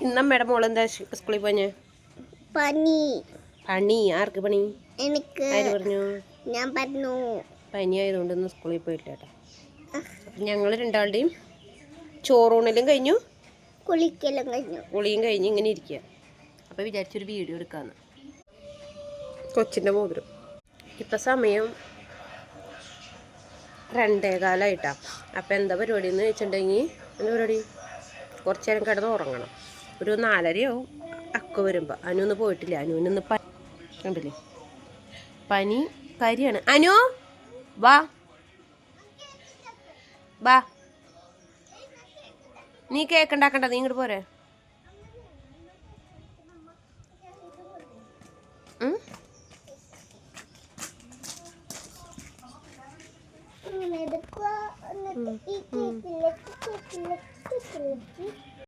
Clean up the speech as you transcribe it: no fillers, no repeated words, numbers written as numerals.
ഇന്നമ്മയുടെ മോളെന്താ സ്കൂളിൽ പോഞ്ഞ്? പനി. പനി? ആർക്ക് പണി? എനിക്ക്. ആര് പറഞ്ഞു? ഞാൻ പറഞ്ഞു. പനി ആയതുകൊണ്ട് ഇന്ന് സ്കൂളിൽ പോയിട്ടില്ല കേട്ടോ. ഞങ്ങൾ രണ്ടാളുടെയും ചോറൂണലും കഴിഞ്ഞു, കുളിക്കലും കഴിഞ്ഞു, കുളിയും കഴിഞ്ഞ് ഇങ്ങനെ ഇരിക്കുക. അപ്പോൾ വിചാരിച്ചൊരു വീഡിയോ എടുക്കാമെന്ന്. കൊച്ചിൻ്റെ മോതിരം. ഇപ്പം സമയം 2:15 അപ്പോൾ എന്താ പരിപാടി എന്ന് വെച്ചിട്ടുണ്ടെങ്കിൽ, എന്താ പരിപാടി? കുറച്ച് നേരം കിടന്ന് ഉറങ്ങണം. ഒരു 4:30 അക്ക വരുമ്പോൾ. അനുവൊന്നും പോയിട്ടില്ല. അനുവിനൊന്ന് കണ്ടില്ലേ പനി കരിയാണ്. അനു വാ വാ, നീ കേക്ക് ഉണ്ടാക്കണ്ട, നീ ഇങ്ങോട്ട് പോരെ.